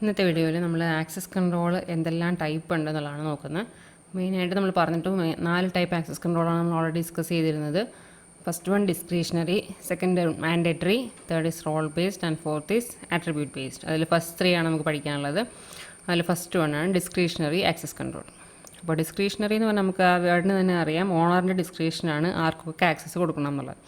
ഇന്നത്തെ വീഡിയോയിൽ നമ്മൾ ആക്സസ് കൺട്രോൾ എന്തെല്ലാം ടൈപ്പ് ഉണ്ടെന്നുള്ളതാണ് നോക്കുന്നത്. മെയിനായിട്ട് നമ്മൾ പറഞ്ഞിട്ട് 4 ടൈപ്പ് ആക്സസ് കൺട്രോളാണ് നമ്മൾ ഓൾറെഡി ഡിസ്കസ് ചെയ്തിരുന്നത്. First one discretionary, second mandatory, third is role based and fourth is attribute based. അതിൽ ഫസ്റ്റ് 3 ആണ് നമുക്ക് പഠിക്കാനുള്ളത്. അതിൽ ഫസ്റ്റ് വൺ ആണ് ഡിസ്ക്രിഷണറി ആക്സസ് കൺട്രോൾ. അപ്പോൾ ഡിസ്ക്രിഷണറി എന്ന് പറഞ്ഞാൽ നമുക്ക് ആ വേർഡിന് തന്നെ അറിയാം, ഓണറിൻ്റെ ഡിസ്ക്രിഷനാണ് ആർക്കൊക്കെ ആക്സസ് കൊടുക്കണം എന്നുള്ളത്.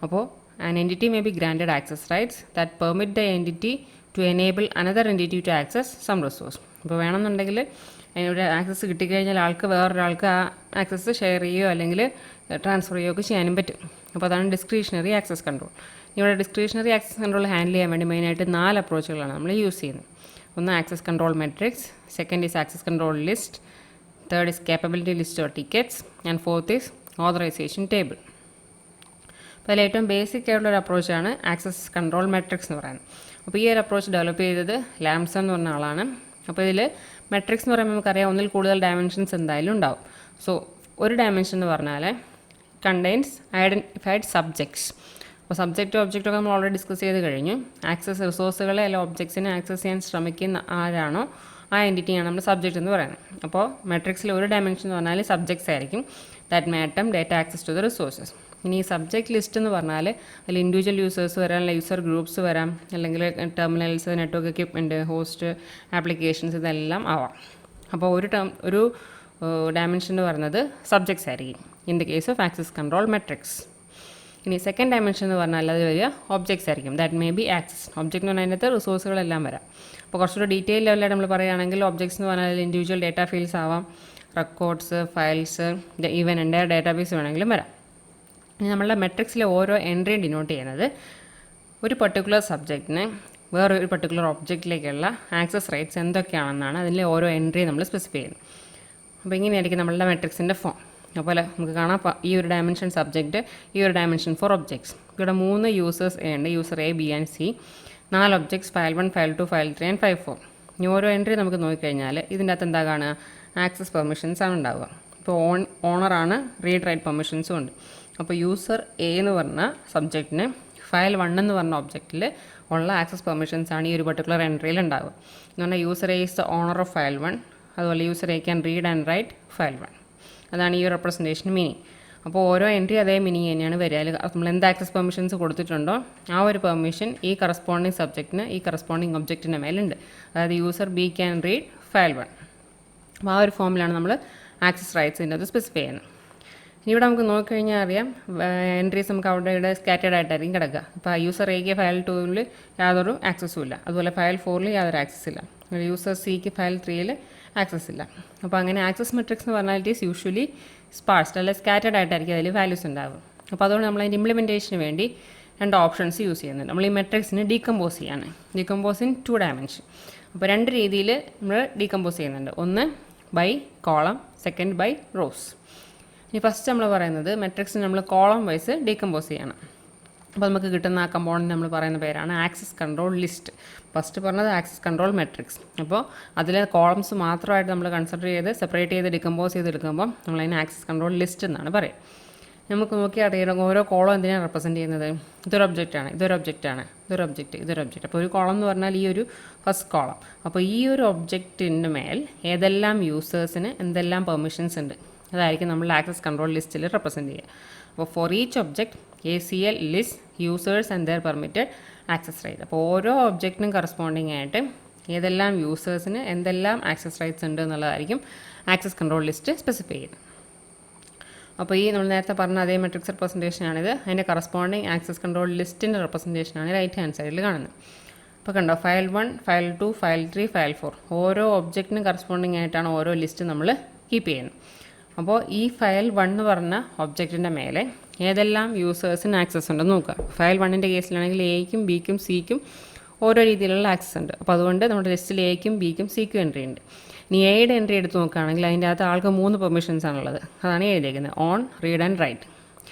അപ്പോൾ an entity may be granted access rights that permit the entity to enable another entity to access some resource. ഇപ്പോൾ വേണമെന്നുണ്ടെങ്കിൽ അതിനൊരു ആക്സസ് കിട്ടിക്കഴിഞ്ഞാൽ ആൾക്ക് വേറൊരാൾക്ക് ആ ആക്സസ് ഷെയർ ചെയ്യുകയോ അല്ലെങ്കിൽ ട്രാൻസ്ഫർ ചെയ്യുകയോ ഒക്കെ ചെയ്യാനും പറ്റും. അപ്പോൾ അതാണ് ഡിസ്ക്രിഷണറി ആക്സസ് കൺട്രോൾ. ഇവിടെ ഡിസ്ക്രിഷണറി ആക്സസ് കൺട്രോൾ ഹാൻഡിൽ ചെയ്യാൻ വേണ്ടി മെയിനായിട്ട് 4 അപ്രോച്ചുകളാണ് നമ്മൾ യൂസ് ചെയ്യുന്നത്. ഒന്ന് access control matrix, second is access control list, third is capability list or tickets and fourth is authorization table. അപ്പോൾ അതിൽ ഏറ്റവും ബേസിക് ആയിട്ടുള്ളൊരു അപ്രോച്ചാണ് ആക്സസ് കൺട്രോൾ മെട്രിക്സ് എന്ന് പറയുന്നത്. അപ്പോൾ ഈ ഒരു അപ്രോച്ച് ഡെവലപ്പ് ചെയ്തത് ലാംസൺ എന്ന് പറഞ്ഞ ആളാണ്. അപ്പോൾ ഇതിൽ മെട്രിക്സ് എന്ന് പറയുമ്പോൾ നമുക്കറിയാം ഒന്നിൽ കൂടുതൽ ഡയമെൻഷൻസ് എന്തായാലും ഉണ്ടാവും. സോ ഒരു ഡയമെൻഷൻ എന്ന് പറഞ്ഞാൽ കണ്ടെയ്ൻസ് ഐഡൻറ്റിഫൈഡ് സബ്ജക്ട്സ്. അപ്പോൾ സബ്ജക്റ്റ് ഒബ്ജക്റ്റൊക്കെ നമ്മൾ ഓൾറെഡി ഡിസ്കസ് ചെയ്ത് കഴിഞ്ഞു. ആക്സസ് റിസോഴ്സുകളെ അല്ലെങ്കിൽ ഒബ്ജക്ട്സിനെ ആക്സസ് ചെയ്യാൻ ശ്രമിക്കുന്ന ആരാണോ ആ എൻറ്റിറ്റിയാണ് നമ്മൾ സബ്ജക്റ്റ് എന്ന് പറയുന്നത്. അപ്പോൾ മെട്രിക്സിൽ ഒരു ഡയമെൻഷൻ എന്ന് പറഞ്ഞാൽ സബ്ജക്ട്സ് ആയിരിക്കും. That may attempt data access to the resources. ഇനി ഈ സബ്ജക്റ്റ് ലിസ്റ്റ് എന്ന് പറഞ്ഞാൽ അതിൽ ഇൻഡിവിജ്വൽ യൂസേഴ്സ് വരാം, അല്ലെങ്കിൽ യൂസർ ഗ്രൂപ്പ്സ് വരാം, അല്ലെങ്കിൽ terminals, network equipment, host, applications, ഇതെല്ലാം ആവാം. അപ്പോൾ ഒരു ഡയമെൻഷൻ എന്ന് പറയുന്നത് സബ്ജക്ട്സ് ആയിരിക്കും in the case of access control matrix. ഇനി സെക്കൻഡ് ഡയമെൻഷൻ എന്ന് പറഞ്ഞാൽ അത് വരിക ഒബ്ജക്ട്സ് ആയിരിക്കും. That may be access. Object എന്ന് പറഞ്ഞാൽ അതിനകത്ത് റിസോഴ്സുകളെല്ലാം വരാം. അപ്പോൾ കുറച്ചുകൂടി ഡീറ്റെയിൽ ലെവലായിട്ട് നമ്മൾ പറയുകയാണെങ്കിൽ ഒബ്ജക്ട്സ് എന്ന് പറഞ്ഞാൽ ഇൻഡിവിജ്വൽ ഡേറ്റ ഫീൽഡ്സ് ആവാം, records, files, even entire database വേണമെങ്കിലും വരാം. ഇനി നമ്മളുടെ മെട്രിക്സിലെ ഓരോ എൻട്രിയും ഡിനോട്ട് ചെയ്യുന്നത് ഒരു പർട്ടിക്കുലർ സബ്ജക്റ്റിന് വേറൊരു പർട്ടിക്കുലർ ഒബ്ജക്റ്റിലേക്കുള്ള ആക്സസ് റൈറ്റ്സ് എന്തൊക്കെയാണെന്നാണ് അതിലെ ഓരോ എൻട്രി നമ്മൾ സ്പെസിഫൈ ചെയ്യുന്നത്. അപ്പോൾ ഇങ്ങനെയായിരിക്കും നമ്മളുടെ മെട്രിക്സിൻ്റെ ഫോം. അപ്പോൾ നമുക്ക് കാണാം ഈ ഒരു ഡയമെൻഷൻ സബ്ജക്റ്റ്, ഈ ഒരു ഡയമെൻഷൻ ഫോർ ഒബ്ജക്ട്സ്. ഇവിടെ 3 യൂസേഴ്സ് ഉണ്ട്, user A, B and C. 4 objects, file 1, file 2, file 3 and file 4. ഇനി ഓരോ എൻട്രി നമുക്ക് നോക്കിക്കഴിഞ്ഞാൽ ഇതിൻ്റെ അകത്ത് എന്താ കാണുക, ആക്സസ് പെർമിഷൻസ് ആണ് ഉണ്ടാവുക. ഇപ്പോൾ ഓണറാണ്, റീഡ് റൈറ്റ് പെർമിഷൻസും ഉണ്ട്. അപ്പോൾ യൂസർ എ എന്ന് പറഞ്ഞ സബ്ജക്റ്റിന് ഫയൽ 1 എന്ന് പറഞ്ഞ ഒബ്ജക്റ്റിൽ ഉള്ള ആക്സസ് പെർമിഷൻസ് ആണ് ഈ ഒരു പർട്ടിക്കുലർ എൻട്രിയിൽ ഉണ്ടാവുക. എന്ന് പറഞ്ഞാൽ user A is the owner of file 1, അതുപോലെ user A can read and write file 1. അതാണ് ഈ ഒരു റെപ്രസെൻറ്റേഷൻ മീനിങ്. അപ്പോൾ ഓരോ എൻട്രി അതേ മീനിങ് തന്നെയാണ് വരിക. അതിൽ നമ്മൾ എന്ത് ആക്സസ് പെർമിഷൻസ് കൊടുത്തിട്ടുണ്ടോ ആ ഒരു പെർമിഷൻ ഈ കറസ്പോണ്ടിങ് സബ്ജക്റ്റിന്, ഈ കറസ്പോണ്ടിങ് ഒബ്ജക്റ്റിൻ്റെ മേലുണ്ട്. അതായത് user B can read file 1. അപ്പോൾ ആ ഒരു ഫോമിലാണ് നമ്മൾ ആക്സസ് റൈറ്റ്സിൻ്റെ അത് സ്പെസിഫൈ ചെയ്യുന്നത്. ഇനി ഇവിടെ നമുക്ക് നോക്കിക്കഴിഞ്ഞാൽ അറിയാം എൻട്രീസ് നമുക്ക് അവിടെ ഇവിടെ സ്കാറ്റേഡ് ആയിട്ടായിരിക്കും കിടക്കുക. ഇപ്പോൾ യൂസർ എക്ക് ഫയൽ 2ൽ യാതൊരു ആക്സസും ഇല്ല, അതുപോലെ ഫയൽ 4ൽ യാതൊരു ആക്സസ് ഇല്ല, യൂസർ സിക്ക് ഫയൽ 3ൽ ആക്സസ് ഇല്ല. അപ്പോൾ അങ്ങനെ ആക്സസ് മെട്രിക്സ് എന്ന് പറഞ്ഞാൽ ഇറ്റ് ഈസ് യൂഷ്വലി സ്പാർസ്ഡ് അല്ലെങ്കിൽ സ്കാറ്റേഡ് ആയിട്ടായിരിക്കും അതിൽ വാല്യൂസ് ഉണ്ടാകും. അപ്പോൾ അതുകൊണ്ട് നമ്മൾ അതിൻ്റെ ഇംപ്ലിമെൻറ്റേഷന് വേണ്ടി 2 ഓപ്ഷൻസ് യൂസ് ചെയ്യുന്നുണ്ട്. നമ്മൾ ഈ മെട്രിക്സിന് ഡീകമ്പോസ് ചെയ്യാണ്, ഡീകമ്പോസ് ഇൻ 2 ഡയമെൻഷൻ. അപ്പോൾ 2 രീതിയിൽ നമ്മൾ ഡീകമ്പോസ് ചെയ്യുന്നുണ്ട്. ഒന്ന് by column, second by rows. ഇനി ഫസ്റ്റ് നമ്മൾ പറയുന്നത് മെട്രിക്സിന് നമ്മൾ കോളം വൈസ് ഡീകമ്പോസ് ചെയ്യണം. അപ്പോൾ നമുക്ക് കിട്ടുന്ന ആ കമ്പോണൻറ്റ് നമ്മൾ പറയുന്ന പേരാണ് ആക്സസ് കൺട്രോൾ ലിസ്റ്റ്. ഫസ്റ്റ് പറഞ്ഞത് ആക്സസ് കൺട്രോൾ മെട്രിക്സ്. അപ്പോൾ അതിലെ കോളംസ് മാത്രമായിട്ട് നമ്മൾ കൺസിഡർ ചെയ്ത് സെപ്പറേറ്റ് ചെയ്ത് ഡീകമ്പോസ് ചെയ്തെടുക്കുമ്പോൾ നമ്മളതിന് ആക്സസ് കൺട്രോൾ ലിസ്റ്റ് എന്നാണ് പറയുക. നമുക്ക് നോക്കിയാൽ അറിയാം ഓരോ കോളം എന്തിനാണ് റെപ്രസെൻറ്റ് ചെയ്യുന്നത്. ഇതൊരു ഒബ്ജക്റ്റാണ്, ഇതൊരു ഒബ്ജക്റ്റാണ്, ഇതൊരു ഒബ്ജക്റ്റ്, ഇതൊരു ഒബ്ജക്റ്റ്. അപ്പോൾ ഒരു കോളം എന്ന് പറഞ്ഞാൽ ഈ ഒരു ഫസ്റ്റ് കോളം. അപ്പോൾ ഈ ഒരു ഒബ്ജക്റ്റിൻ്റെ മേൽ ഏതെല്ലാം യൂസേഴ്സിന് എന്തെല്ലാം പെർമിഷൻസ് ഉണ്ട് അതായിരിക്കും നമ്മൾ ആക്സസ് കൺട്രോൾ ലിസ്റ്റിൽ റെപ്രസെൻറ്റ് ചെയ്യുക. അപ്പോൾ for each object ACL list users and their permitted access right. അപ്പോൾ ഓരോ ഒബ്ജക്റ്റിനും കറസ്പോണ്ടിങ് ആയിട്ട് ഏതെല്ലാം യൂസേഴ്സിന് എന്തെല്ലാം ആക്സസ് റൈറ്റ്സ് ഉണ്ട് എന്നുള്ളതായിരിക്കും ആക്സസ് കൺട്രോൾ ലിസ്റ്റ് സ്പെസിഫൈ ചെയ്യുന്നത്. അപ്പോൾ ഈ നമ്മൾ നേരത്തെ പറഞ്ഞ അതേ മെട്രിക്സ് റെപ്രസെൻറ്റേഷനാണിത്. അതിൻ്റെ കറസ്പോണ്ടിങ് ആക്സസ് കൺട്രോൾ ലിസ്റ്റിൻ്റെ റെപ്രസെൻറ്റേഷനാണ് റൈറ്റ് ഹാൻഡ് സൈഡിൽ കാണുന്നത്. അപ്പോൾ കണ്ടോ, ഫയൽ 1, ഫയൽ 2, ഫയൽ 3, ഫയൽ 4 ഓരോ ഒബ്ജക്റ്റിനും കറസ്പോണ്ടിങ് ആയിട്ടാണ് ഓരോ ലിസ്റ്റ് നമ്മൾ കീപ്പ് ചെയ്യുന്നത്. അപ്പോൾ ഈ ഫയൽ 1 എന്ന് പറഞ്ഞ ഒബ്ജക്റ്റിൻ്റെ മേലെ ഏതെല്ലാം യൂസേഴ്സിന് ആക്സസ് ഉണ്ടെന്ന് നോക്കുക. ഫയൽ 1ൻ്റെ കേസിലാണെങ്കിൽ എയ്ക്കും ബിക്കും സിക്കും ഓരോ രീതിയിലുള്ള ആക്സസ് ഉണ്ട്. അപ്പോൾ അതുകൊണ്ട് നമ്മുടെ ലിസ്റ്റിൽ എയ്ക്കും ബിക്കും സിക്കും എൻട്രി ഉണ്ട്. ഇനി എയുടെ എൻട്രി എടുത്ത് നോക്കുകയാണെങ്കിൽ അതിൻ്റെ അകത്ത് ആൾക്ക് 3 പെർമിഷൻസ് ആണുള്ളത്. അതാണ് എഴുതിയിരിക്കുന്നത്, ഓൺ, റീഡ് ആൻഡ് റൈറ്റ്.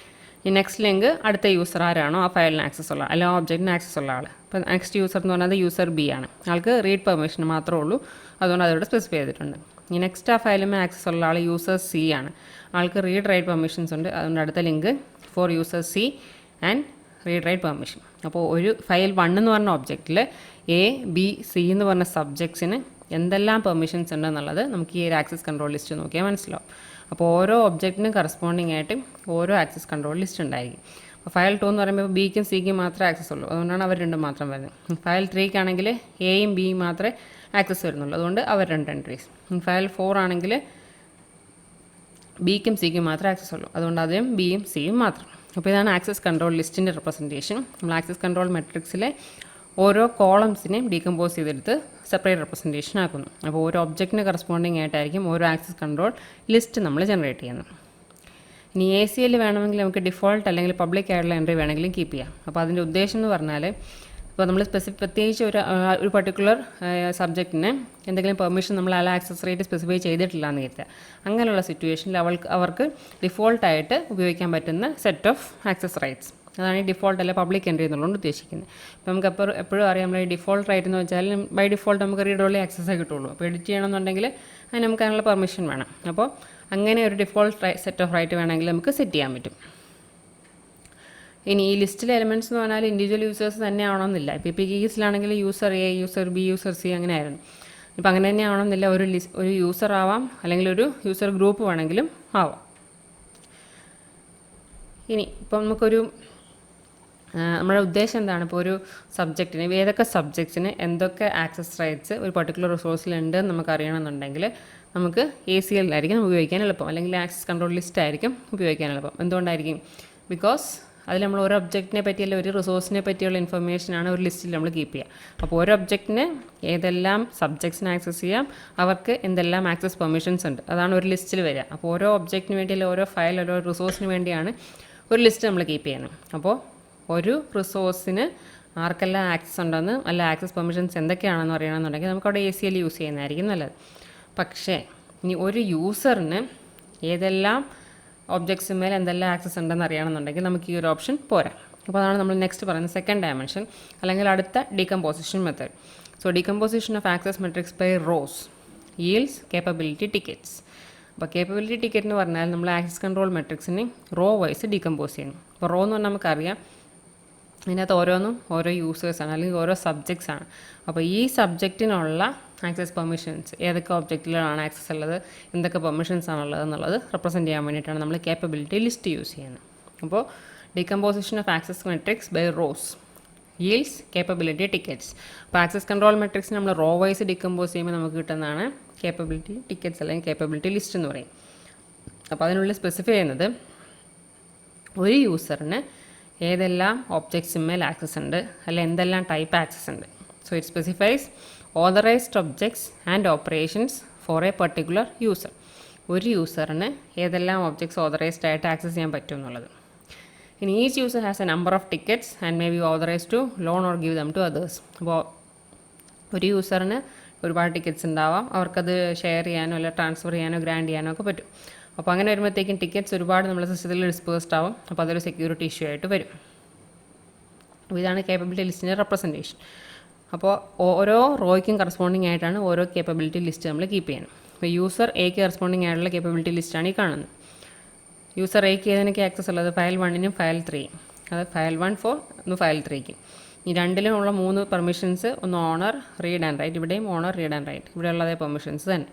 ഈ നെക്സ്റ്റ് ലിങ്ക് അടുത്ത യൂസർ ആരാണോ ആ ഫയലിന് ആക്സസ് ഉള്ള അല്ലെങ്കിൽ ആ ഒബ്ജക്റ്റിന് ആക്സസ് ഉള്ള ആൾ. ഇപ്പോൾ നെക്സ്റ്റ് യൂസർ എന്ന് പറഞ്ഞാൽ യൂസർ ബി ആണ്, ആൾക്ക് റീഡ് പെർമിഷൻ മാത്രമേ ഉള്ളൂ, അതുകൊണ്ട് അതോടെ സ്പെസിഫൈ ചെയ്തിട്ടുണ്ട്. ഈ നെക്സ്റ്റ് ആ ഫയലുമേ ആക്സസ് ഉള്ള ആൾ യൂസർ സി ആണ്, ആൾക്ക് റീഡ് റൈറ്റ് പെർമിഷൻസ് ഉണ്ട്, അതുകൊണ്ട് അടുത്ത link for user C and read write permission. അപ്പോൾ ഒരു ഫയൽ 1 എന്ന് പറഞ്ഞ ഒബ്ജക്റ്റിൽ എ ബി സി എന്ന് പറഞ്ഞ സബ്ജക്ട്സിന് എന്തെല്ലാം പെർമിഷൻസ് ഉണ്ടെന്നുള്ളത് നമുക്ക് ഈ ഒരു ആക്സസ് കൺട്രോൾ ലിസ്റ്റ് നോക്കിയാൽ മനസ്സിലാവും. അപ്പോൾ ഓരോ ഒബ്ജക്റ്റിനും കറസ്പോണ്ടിങ് ആയിട്ട് ഓരോ ആക്സസ് കൺട്രോൾ ലിസ്റ്റ് ഉണ്ടായിരിക്കും. അപ്പോൾ ഫയൽ 2 എന്ന് പറയുമ്പോൾ ബിക്കും സിക്കും മാത്രമേ ആക്സസ് ഉള്ളൂ, അതുകൊണ്ടാണ് അവർ രണ്ടും മാത്രം വരുന്നത്. ഫയൽ 3 ആണെങ്കിൽ എയും ബിയും മാത്രമേ ആക്സസ് വരുന്നുള്ളൂ, അതുകൊണ്ട് അവർ 2 എൻട്രീസ്. ഫയൽ 4 ആണെങ്കിൽ ബിക്കും സിക്കും മാത്രമേ ആക്സസ് ഉള്ളൂ, അതുകൊണ്ട് അതിലും ബിയും സിയും മാത്രം. അപ്പോൾ ഇതാണ് ആക്സസ് കൺട്രോൾ ലിസ്റ്റിൻ്റെ റെപ്രസെൻറ്റേഷൻ. നമ്മൾ ആക്സസ് കൺട്രോൾ മെട്രിക്സിലെ ഓരോ കോളംസിനെയും ഡീകമ്പോസ് ചെയ്തെടുത്ത് സെപ്പറേറ്റ് റെപ്രസെൻറ്റേഷൻ ആക്കുന്നു. അപ്പോൾ ഓരോ ഒബ്ജക്റ്റിന് കറസ്പോണ്ടിങ് ആയിട്ടായിരിക്കും ഓരോ ആക്സസ് കൺട്രോൾ ലിസ്റ്റ് നമ്മൾ ജനറേറ്റ് ചെയ്യുന്നത്. ഇനി ACL വേണമെങ്കിൽ നമുക്ക് ഡിഫോൾട്ട് അല്ലെങ്കിൽ പബ്ലിക് ആയിട്ടുള്ള എൻട്രി വേണമെങ്കിലും കീപ്പ് ചെയ്യാം. അപ്പോൾ അതിൻ്റെ ഉദ്ദേശം എന്ന് പറഞ്ഞാൽ, ഇപ്പോൾ നമ്മൾ പ്രത്യേകിച്ച് ഒരു പർട്ടിക്കുലർ സബ്ജക്റ്റിന് എന്തെങ്കിലും പെർമിഷൻ നമ്മൾ അല്ല ആക്സസ് റൈറ്റ് സ്പെസിഫൈ ചെയ്തിട്ടില്ല എന്ന് കരുതുക. അങ്ങനെയുള്ള സിറ്റുവേഷനിൽ അവർക്ക് ഡിഫോൾട്ടായിട്ട് ഉപയോഗിക്കാൻ പറ്റുന്ന സെറ്റ് ഓഫ് ആക്സസ് റൈറ്റ്സ്, അതാണ് ഈ ഡിഫോൾട്ട് അല്ല പബ്ലിക് എൻട്രി എന്നുള്ളത് ഉദ്ദേശിക്കുന്നത്. അപ്പോൾ നമുക്ക് എപ്പോഴും അറിയാം, നമ്മൾ ഈ ഡിഫോൾട്ട് റൈറ്റ് എന്ന് വെച്ചാൽ ബൈ ഡിഫോൾട്ട് നമുക്ക് റീഡ് ഓൺലി ആക്സസേ കിട്ടുള്ളൂ. അപ്പോൾ എഡിറ്റ് ചെയ്യണമെന്നുണ്ടെങ്കിൽ അതിന് നമുക്ക് അതിനുള്ള പെർമിഷൻ വേണം. അപ്പോൾ അങ്ങനെ ഒരു ഡിഫോൾട്ട് സെറ്റ് ഓഫ് റൈറ്റ് വേണമെങ്കിൽ നമുക്ക് സെറ്റ് ചെയ്യാൻ പറ്റും. ഇനി ഈ ലിസ്റ്റിലെ എലിമെൻറ്റ്സ് എന്ന് പറഞ്ഞാൽ ഇൻഡിവിജ്വൽ യൂസേഴ്സ് തന്നെ ആവണമെന്നില്ല. ഇപ്പോൾ കേസിലാണെങ്കിൽ user A, user B, user C അങ്ങനെ ആയിരുന്നു. ഇപ്പോൾ അങ്ങനെ തന്നെ ആവണമെന്നില്ല. ഒരു യൂസർ ആവാം, അല്ലെങ്കിൽ ഒരു യൂസർ ഗ്രൂപ്പ് വേണമെങ്കിലും ആവാം. ഇനി ഇപ്പം നമ്മുടെ ഉദ്ദേശം എന്താണ്, ഇപ്പോൾ ഒരു സബ്ജക്റ്റിന് ഏതൊക്കെ സബ്ജക്ട്സിന് എന്തൊക്കെ ആക്സസ് റൈറ്റ്സ് ഒരു പർട്ടിക്കുലർ റിസോഴ്സിലുണ്ട് എന്ന് നമുക്ക് അറിയണമെന്നുണ്ടെങ്കിൽ നമുക്ക് ACL ഉപയോഗിക്കാൻ എളുപ്പം, അല്ലെങ്കിൽ ആക്സസ് കൺട്രോൾ ലിസ്റ്റ് ആയിരിക്കും ഉപയോഗിക്കാൻ എളുപ്പം. എന്തുകൊണ്ടായിരിക്കും? ബിക്കോസ് അതിൽ നമ്മൾ ഓരോ ഒബ്ജക്റ്റിനെ പറ്റിയല്ല ഒരു റിസോഴ്സിനെ പറ്റിയുള്ള ഇൻഫർമേഷനാണ് ഒരു ലിസ്റ്റിൽ നമ്മൾ കീപ്പ് ചെയ്യുക. അപ്പോൾ ഓരോ ഒബ്ജക്റ്റിന് ഏതെല്ലാം സബ്ജക്ട്സിന് ആക്സസ് ചെയ്യാം, അവർക്ക് എന്തെല്ലാം ആക്സസ് പെർമിഷൻസ് ഉണ്ട്, അതാണ് ഒരു ലിസ്റ്റിൽ വരിക. അപ്പോൾ ഓരോ ഒബ്ജക്റ്റിന് വേണ്ടിയല്ല ഓരോ ഫയൽ ഓരോ റിസോഴ്സിന് വേണ്ടിയാണ് ഒരു ലിസ്റ്റ് നമ്മൾ കീപ്പ് ചെയ്യുന്നത്. അപ്പോൾ ഒരു റിസോഴ്സിന് ആർക്കെല്ലാം ആക്സസ് ഉണ്ടെന്ന് അല്ല ആക്സസ് പെർമിഷൻസ് എന്തൊക്കെയാണെന്ന് അറിയണമെന്നുണ്ടെങ്കിൽ നമുക്കവിടെ ACL യൂസ് ചെയ്യുന്നതായിരിക്കും നല്ലത്. പക്ഷേ ഇനി ഒരു യൂസറിന് ഏതെല്ലാം ഒബ്ജക്ട്സിന്മേൽ എന്തെല്ലാം ആക്സസ് ഉണ്ടെന്ന് അറിയണമെന്നുണ്ടെങ്കിൽ നമുക്ക് ഈ ഒരു ഓപ്ഷൻ പോരാ. അപ്പോൾ അതാണ് നമ്മൾ നെക്സ്റ്റ് പറയുന്നത് സെക്കൻഡ് ഡയമെൻഷൻ, അല്ലെങ്കിൽ അടുത്ത decomposition method. So decomposition of access matrix by rows yields capability tickets. അപ്പോൾ കേപ്പബിലിറ്റി ടിക്കറ്റ് എന്ന് പറഞ്ഞാൽ നമ്മൾ ആക്സസ് കൺട്രോൾ മെട്രിക്സിനെ റോ വൈസ് ഡീകമ്പോസ് ചെയ്യണം. അപ്പോൾ റോ എന്ന് പറഞ്ഞാൽ നമുക്കറിയാം അതിനകത്ത് ഓരോന്നും ഓരോ യൂസേഴ്സാണ്, അല്ലെങ്കിൽ ഓരോ സബ്ജക്ട്സാണ്. അപ്പോൾ ഈ സബ്ജക്റ്റിനുള്ള ആക്സസ് പെർമിഷൻസ് ഏതൊക്കെ ഒബ്ജക്റ്റിലാണ് ആക്സസ് ഉള്ളത്, എന്തൊക്കെ പെർമിഷൻസ് ആണുള്ളത് എന്നുള്ളത് റെപ്രസെൻറ്റ് ചെയ്യാൻ വേണ്ടിയിട്ടാണ് നമ്മൾ കേപ്പബിലിറ്റി ലിസ്റ്റ് യൂസ് ചെയ്യുന്നത്. അപ്പോൾ decomposition of access matrix by rows yields capability tickets. അപ്പോൾ ആക്സസ് കൺട്രോൾ മെട്രിക്സ് നമ്മൾ റോ വൈസ് ഡീകമ്പോസ് ചെയ്യുമ്പോൾ നമുക്ക് കിട്ടുന്നതാണ് കേപ്പബിലിറ്റി ടിക്കറ്റ്സ്, അല്ലെങ്കിൽ കേപ്പബിലിറ്റി ലിസ്റ്റ് എന്ന് പറയും. അപ്പോൾ അതിനുള്ളിൽ സ്പെസിഫൈ ചെയ്യുന്നത് ഒരു യൂസറിന് ഏതെല്ലാം ഒബ്ജക്ട്സിന്മേൽ ആക്സസ് ഉണ്ട്, അല്ല എന്തെല്ലാം ടൈപ്പ് ആക്സസ് ഉണ്ട്. So it specifies authorized objects and operations for a particular user. ഒരു യൂസറിന് ഏതെല്ലാം ഒബ്ജക്ട്സ് ഓതറൈസ്ഡ് ആയിട്ട് ആക്സസ് ചെയ്യാൻ പറ്റും എന്നുള്ളത്. ഇനി each user has a number of tickets and may be authorized to loan or give them to others. അപ്പോൾ ഒരു യൂസറിന് ഒരുപാട് ടിക്കറ്റ്സ് ഉണ്ടാവാം, അവർക്കത് ഷെയർ ചെയ്യാനോ അല്ല ട്രാൻസ്ഫർ ചെയ്യാനോ ഗ്രാൻഡ് ചെയ്യാനോ ഒക്കെ പറ്റും. അപ്പോൾ അങ്ങനെ വരുമ്പോഴത്തേക്കും ടിക്കറ്റ്സ് ഒരുപാട് നമ്മുടെ സിസ്റ്റത്തിൽ ഡിസ്പേഴ്സ്ഡ് ആവും. അപ്പോൾ അതൊരു സെക്യൂരിറ്റി ഇഷ്യൂ ആയിട്ട് വരും. അപ്പോൾ ഇതാണ് കേപ്പബിലിറ്റി ലിസ്റ്റിൻ്റെ റെപ്രസെൻറ്റേഷൻ. അപ്പോൾ ഓരോ റോയ്ക്കും കറസ്പോണ്ടിങ് ആയിട്ടാണ് ഓരോ കേപ്പബിലിറ്റി ലിസ്റ്റ് നമ്മൾ കീപ്പ് ചെയ്യണം. അപ്പോൾ യൂസർ എക്ക് കറസ്പോണ്ടിങ് ആയിട്ടുള്ള കേപ്പബിലിറ്റി ലിസ്റ്റാണ് ഈ കാണുന്നത്. യൂസർ എക്ക് ഏതിനൊക്കെ ആക്സസ് ഉള്ളത്, ഫയൽ 1നും ഫയൽ 3യും, അത് ഫയൽ 1 4 ഒന്ന് ഫയൽ 3ക്കും. ഈ രണ്ടിലുമുള്ള 3 പെർമിഷൻസ്, ഒന്ന് ഓണർ, റീഡ് ആൻഡ് റൈറ്റ്, ഇവിടെയും ഓണർ, റീഡ് ആൻഡ് റൈറ്റ്, ഇവിടെയുള്ളതേ പെർമിഷൻസ് തന്നെ.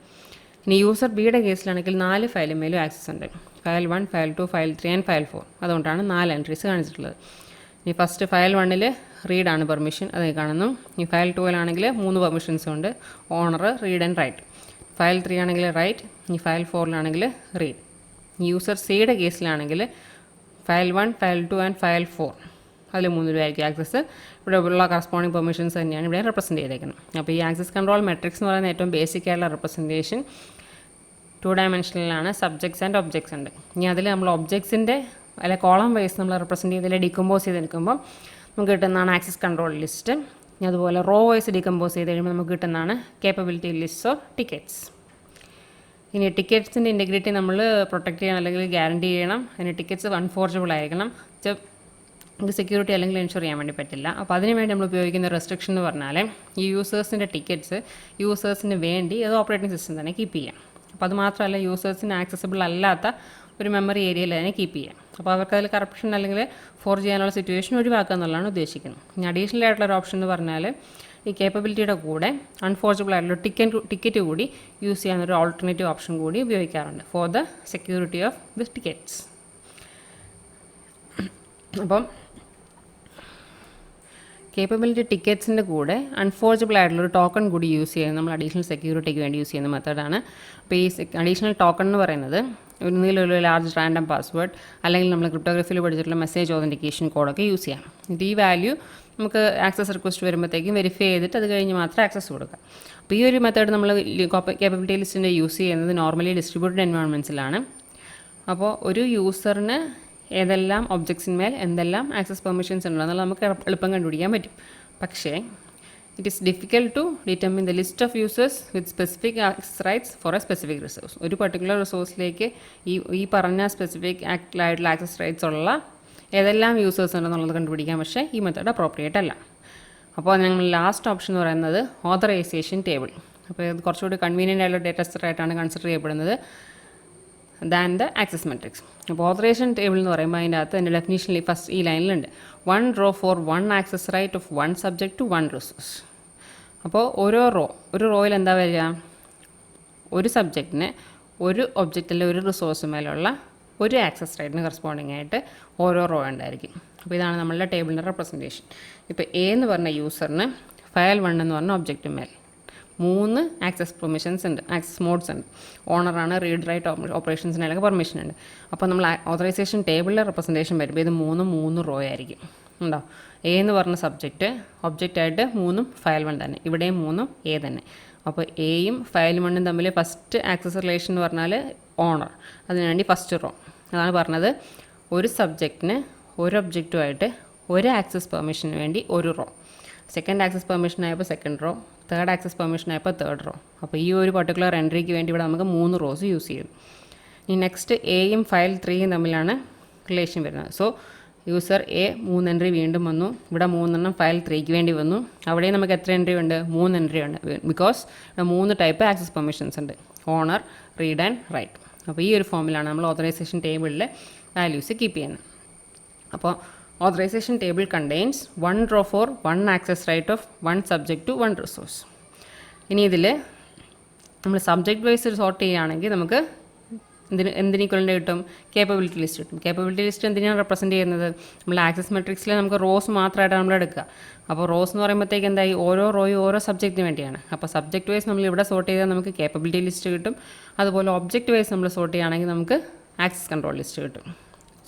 ഇനി യൂസർ ബിയുടെ കേസിലാണെങ്കിൽ 4 ഫയലിന്മേലും ആക്സസ് ഉണ്ട്, file 1, file 2, file 3 and file 4. അതുകൊണ്ടാണ് 4 എൻട്രീസ് കാണിച്ചിട്ടുള്ളത്. ഇനി ഫസ്റ്റ് ഫയൽ 1ൽ റീഡാണ് പെർമിഷൻ, അത് കാണുന്നു. ഈ ഫയൽ 2ലാണെങ്കിൽ 3 പെർമിഷൻസും ഉണ്ട്, owner, read and write. File 3 ആണെങ്കിൽ റൈറ്റ്, ഈ ഫയൽ 4ലാണെങ്കിൽ റീഡ്. യൂസർ സിയുടെ കേസിലാണെങ്കിൽ ഫയൽ 1, ഫയൽ 2 ആൻഡ് ഫയൽ 4, അതിൽ 3 രൂപയായിരിക്കും ആക്സസ്. ഇവിടെ ഉള്ള കറസ്പോണ്ടിങ് പെർമിഷൻസ് തന്നെയാണ് ഇവിടെ റെപ്രസെൻറ്റ് ചെയ്തേക്കുന്നത്. അപ്പോൾ ഈ ആക്സസ് കൺട്രോൾ മെട്രിക്സ് എന്ന് പറയുന്ന ഏറ്റവും ബേസിക് ആയിട്ടുള്ള റെപ്രസെൻറ്റേഷൻ 2 ഡയമെൻഷനിലാണ്. സബ്ജക്ട്സ് ആൻഡ് ഒബ്ജക്ട്സ് ഉണ്ട്. ഇനി അതിൽ നമ്മൾ ഒബ്ജക്ട്സിൻ്റെ അല്ലെ കോളം വൈസ് നമ്മൾ റെപ്രസെൻറ്റ് ചെയ്തതിൽ ഡീകമ്പോസ് ചെയ്തെടുക്കുമ്പോൾ നമുക്ക് കിട്ടുന്നതാണ് ആക്സസ് കൺട്രോൾ ലിസ്റ്റ്. ഇനി അതുപോലെ റോ വൈസ് ഡീകമ്പോസ് ചെയ്ത് കഴിയുമ്പോൾ നമുക്ക് കിട്ടുന്നതാണ് കേപ്പബിലിറ്റി ലിസ്റ്റ് ഓഫ് ടിക്കറ്റ്സ്. ഇനി ടിക്കറ്റ്സിൻ്റെ ഇൻറ്റഗ്രിറ്റി നമ്മൾ പ്രൊട്ടക്റ്റ് ചെയ്യണം അല്ലെങ്കിൽ ഗ്യാരണ്ടി ചെയ്യണം. അതിന് ടിക്കറ്റ്സ് അൺഫോർജബിൾ ആയിരിക്കണം. നമുക്ക് സെക്യൂരിറ്റി അല്ലെങ്കിൽ ഇൻഷുർ ചെയ്യാൻ വേണ്ടി പറ്റില്ല. അപ്പോൾ അതിനുവേണ്ടി നമ്മൾ ഉപയോഗിക്കുന്ന റെസ്ട്രിക്ഷൻ എന്ന് പറഞ്ഞാൽ ഈ യൂസേഴ്സിൻ്റെ ടിക്കറ്റ്സ് യൂസേഴ്സിന് വേണ്ടി അത് ഓപ്പറേറ്റിംഗ് സിസ്റ്റം തന്നെ കീപ്പ് ചെയ്യാം. അപ്പോൾ അത് മാത്രമല്ല യൂസേഴ്സിന് ആക്സസിബിൾ അല്ലാത്ത ഒരു മെമ്മറി ഏരിയയിൽ തന്നെ കീപ്പ് ചെയ്യാം. അപ്പോൾ അവർക്ക് അതിൽ കറപ്ഷൻ അല്ലെങ്കിൽ ഫോർജ് ചെയ്യാനുള്ള സിറ്റുവേഷൻ ഒഴിവാക്കുക എന്നുള്ളതാണ് ഉദ്ദേശിക്കുന്നത്. ഇനി അഡീഷണൽ ആയിട്ടുള്ളൊരു ഓപ്ഷൻ എന്ന് പറഞ്ഞാൽ ഈ കേപ്പബിലിറ്റിയുടെ കൂടെ അൺഫോർജബിൾ ആയിട്ടുള്ള ടിക്കറ്റ് കൂടി യൂസ് ചെയ്യാനൊരു ഓൾട്ടർനേറ്റീവ് ഓപ്ഷൻ കൂടി ഉപയോഗിക്കാറുണ്ട് for the security of the tickets. അപ്പം കേപ്പബിലിറ്റി ടിക്കറ്റ്സിൻ്റെ കൂടെ അൺഫോർജബിൾ ആയിട്ടുള്ളൊരു ടോക്കൺ കൂടി യൂസ് ചെയ്യുന്നത് നമ്മൾ അഡീഷണൽ സെക്യൂരിറ്റിക്ക് വേണ്ടി യൂസ് ചെയ്യുന്ന മെത്തേഡാണ്. അപ്പോൾ ഈ അഡീഷണൽ ടോക്കൺ എന്ന് പറയുന്നത് ഒന്നുകിൽ ഒരു ലാർജ് റാൻഡം പാസ്വേഡ് അല്ലെങ്കിൽ നമ്മൾ ക്രിപ്റ്റോഗ്രഫിയിൽ പഠിച്ചിട്ടുള്ള മെസ്സേജ് ഓതൻറ്റിക്കേഷൻ കോഡൊക്കെ യൂസ് ചെയ്യാം. ഇത് ഈ വാല്യൂ നമുക്ക് ആക്സസ് റിക്വസ്റ്റ് വരുമ്പോഴത്തേക്കും വെരിഫൈ ചെയ്തിട്ട് അത് കഴിഞ്ഞ് മാത്രമേ ആക്സസ് കൊടുക്കാം. അപ്പോൾ ഈ ഒരു മെത്തേഡ് നമ്മൾ കേപ്പബിലിറ്റി ലിസ്റ്റിൻ്റെ യൂസ് ചെയ്യുന്നത് നോർമലി ഡിസ്ട്രിബ്യൂട്ടഡ് എൻവയോൺമെൻറ്റ്സിലാണ്. അപ്പോൾ ഒരു യൂസറിന് ഏതെല്ലാം ഒബ്ജക്ട്സിന്മേൽ എന്തെല്ലാം ആക്സസ് പെർമിഷൻസ് ഉണ്ടെന്നുള്ള നമുക്ക് എളുപ്പം കണ്ടുപിടിക്കാൻ പറ്റും. പക്ഷേ it is difficult to determine the list of users with specific access rights for a specific resource. ഒരു പർട്ടിക്കുലർ റിസോഴ്സിലേക്ക് ഈ പറഞ്ഞ സ്പെസിഫിക് ആയിട്ടുള്ള ആക്സസ് റൈറ്റ്സ് ഉള്ള ഏതെല്ലാം യൂസേഴ്സ് ഉണ്ടെന്നുള്ളത് കണ്ടുപിടിക്കാൻ പക്ഷേ ഈ മെത്തേഡ് അപ്രോപ്രിയേറ്റ് അല്ല. അപ്പോൾ ഞങ്ങൾ ലാസ്റ്റ് ഓപ്ഷൻ എന്ന് പറയുന്നത് ഓതറൈസേഷൻ ടേബിൾ. അപ്പോൾ ഇത് കുറച്ചുകൂടി കൺവീനിയൻ്റ് ആയിട്ടുള്ള ഡേറ്റ സെറ്റായിട്ടാണ് കൺസിഡർ ചെയ്യപ്പെടുന്നത് ദാൻ ദ ആക്സസ് മെട്രിക്സ്. അപ്പോൾ ഓതറൈസേഷൻ ടേബിൾ എന്ന് പറയുമ്പോൾ അതിൻ്റെ അകത്ത് എൻ്റെ ഡെഫിനീഷനിൽ ഫസ്റ്റ് ഈ ലൈനിലുണ്ട് 1 row for 1 access right of 1 subject to 1 resource. അപ്പോൾ ഒരു റോയിൽ എന്താ വരിക, ഒരു സബ്ജക്റ്റിന് ഒരു ഒബ്ജക്റ്റിലെ ഒരു റിസോഴ്സ് മേലുള്ള ഒരു ആക്സസ് റൈറ്റിന് കറസ്പോണ്ടിങ് ആയിട്ട് ഓരോ റോ ഉണ്ടായിരിക്കും. അപ്പോൾ ഇതാണ് നമ്മളുടെ ടേബിളിൻ്റെ റെപ്രസെൻറ്റേഷൻ. ഇപ്പോൾ എ എന്ന് പറഞ്ഞ യൂസറിന് ഫയൽ 1 എന്ന് പറഞ്ഞ ഒബ്ജക്റ്റ് മേൽ 3 ആക്സസ് പെർമിഷൻസ് ഉണ്ട്, ആക്സസ് മോഡ്സ് ഉണ്ട്. ഓണറാണ്, റീഡ് റൈറ്റ് ഓപ്പറേഷൻസിനൊക്കെ പെർമിഷൻ ഉണ്ട്. അപ്പോൾ നമ്മൾ ഓതറൈസേഷൻ ടേബിളിലെ റെപ്രസെൻറ്റേഷൻ വരുമ്പോൾ ഇത് 3 റോ ആയിരിക്കും. ഉണ്ടോ? എ എന്ന് പറഞ്ഞ ഒബ്ജക്റ്റായിട്ട് 3 ഫയൽ 1 തന്നെ, ഇവിടെയും 3 എ തന്നെ. അപ്പോൾ എയും ഫയൽ 1 തമ്മിൽ ഫസ്റ്റ് ആക്സസ് റിലേഷൻ എന്ന് പറഞ്ഞാൽ ഓണർ, അതിനുവേണ്ടി ഫസ്റ്റ് റോ. അതാണ് പറഞ്ഞത് ഒരു സബ്ജക്റ്റിന് ഒരു ഒബ്ജക്റ്റുമായിട്ട് ഒരു ആക്സസ് പെർമിഷന് വേണ്ടി ഒരു റോ, സെക്കൻഡ് ആക്സസ് പെർമിഷൻ ആയപ്പോൾ second row, third access permission ആയപ്പോൾ തേർഡ് റോ. അപ്പോൾ ഈ ഒരു പർട്ടിക്കുലർ എൻട്രിക്ക് വേണ്ടി ഇവിടെ നമുക്ക് 3 റോസ് യൂസ് ചെയ്യും. ഈ നെക്സ്റ്റ് എയും ഫയൽ 3യും തമ്മിലാണ് റിലേഷൻ വരുന്നത്. സോ യൂസർ എ 3 എൻട്രി വീണ്ടും വന്നു, ഇവിടെ 3 ഫയൽ 3ക്ക് വേണ്ടി വന്നു. അവിടെയും നമുക്ക് എത്ര എൻട്രി ഉണ്ട്? 3 എൻട്രി ഉണ്ട്. ബിക്കോസ് 3 ടൈപ്പ് ആക്സസ് പെർമിഷൻസ് ഉണ്ട്, ഓണർ, റീഡ് ആൻഡ് റൈറ്റ്. അപ്പോൾ ഈ ഒരു ഫോമിലാണ് നമ്മൾ ഓതറൈസേഷൻ ടേബിളിലെ വാല്യൂസ് കീപ്പ് ചെയ്യുന്നത്. അപ്പോൾ authorization table contains 1 row for 1 access right of 1 subject to 1 resource. ഇനി ഇതിൽ നമ്മൾ സബ്ജക്റ്റ് വൈസ് സോർട്ട് ചെയ്യുകയാണെങ്കിൽ നമുക്ക് എന്തിന് ഇക്വലൻ്റ് കിട്ടും? കേപ്പബിലിറ്റി ലിസ്റ്റ് കിട്ടും. കേപ്പബിലിറ്റി ലിസ്റ്റ് എന്തിനാണ് റെപ്രസെൻറ്റ് ചെയ്യുന്നത്? നമ്മൾ ആക്സസ് മെട്രിക്സിൽ നമുക്ക് റോസ് മാത്രമായിട്ടാണ് നമ്മൾ എടുക്കുക. അപ്പോൾ റോസ് എന്ന് പറയുമ്പോഴത്തേക്ക് എന്തായി, ഓരോ റോയും ഓരോ സബ്ജക്റ്റിന് വേണ്ടിയാണ്. അപ്പോൾ സബ്ജക്റ്റ് വൈസ് നമ്മൾ ഇവിടെ സോർട്ട് ചെയ്താൽ നമുക്ക് കേപ്പബിലിറ്റി ലിസ്റ്റ് കിട്ടും. അതുപോലെ ഒബ്ജക്റ്റ് വൈസ് നമ്മൾ സോർട്ട് ചെയ്യുകയാണെങ്കിൽ നമുക്ക് ആക്സസ് കൺട്രോൾ ലിസ്റ്റ് കിട്ടും.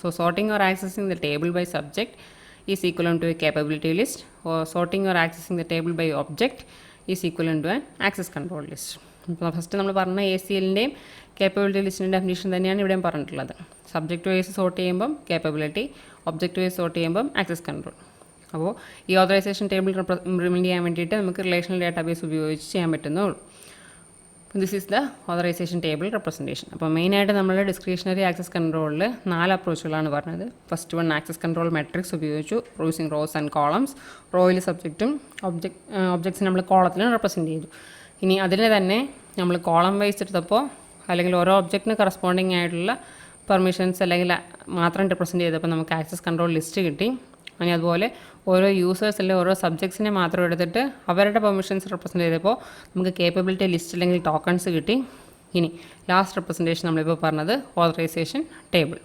So sorting or accessing the table by subject is equivalent to a capability list, or sorting or accessing the table by object is equivalent to an access control list. അപ്പോൾ first നമ്മൾ പറഞ്ഞ ACLൻ്റെയും capability ലിസ്റ്റിൻ്റെ definition തന്നെയാണ് ഇവിടെയും പറഞ്ഞിട്ടുള്ളത്. Subject vice sort ചെയ്യുമ്പം capability, object vice sort ചെയ്യുമ്പം access control. അപ്പോൾ ഈ ഓതറൈസേഷൻ ടേബിൾ ഇംപ്ലിമെൻറ്റ് ചെയ്യാൻ വേണ്ടിയിട്ട് നമുക്ക് റിലേഷണൽ ഡാറ്റാബേസ് ഉപയോഗിച്ച് ചെയ്യാൻ പറ്റുന്നുള്ളൂ. This is the authorization table representation. അപ്പോൾ മെയിനായിട്ട് നമ്മൾ ഡിസ്ക്രിഷണറി ആക്സസ് കൺട്രോളിൽ 4 അപ്രോച്ചുകളാണ് പറഞ്ഞത്. First one access control matrix ഉപയോഗിച്ചു, യൂസിങ് റോസ് ആൻഡ് കോളംസ്. റോയിൽ സബ്ജക്റ്റും ഒബ്ജക്ട്സിന് നമ്മൾ കോളത്തിനും റെപ്രസെൻറ്റ് ചെയ്തു. ഇനി അതിൽ തന്നെ നമ്മൾ കോളം വൈസ് എടുത്തപ്പോൾ അല്ലെങ്കിൽ ഓരോ ഒബ്ജക്റ്റിന് കറസ്പോണ്ടിങ് ആയിട്ടുള്ള പെർമിഷൻസ് അല്ലെങ്കിൽ മാത്രം റെപ്രസെൻറ്റ് ചെയ്തപ്പോൾ നമുക്ക് ആക്സസ് കൺട്രോൾ ലിസ്റ്റ് കിട്ടി. ഇനി അതുപോലെ ഓരോ യൂസേഴ്സ് അല്ലെങ്കിൽ ഓരോ സബ്ജക്ട്സിനെ മാത്രം എടുത്തിട്ട് അവരുടെ പെർമിഷൻസ് റെപ്രസെൻറ്റ് ചെയ്തപ്പോൾ നമുക്ക് കേപ്പബിലിറ്റി ലിസ്റ്റ് അല്ലെങ്കിൽ ടോക്കൺസ് കിട്ടി. ഇനി ലാസ്റ്റ് റെപ്രസെൻറ്റേഷൻ നമ്മളിപ്പോൾ പറഞ്ഞത് ഓതറൈസേഷൻ ടേബിൾ.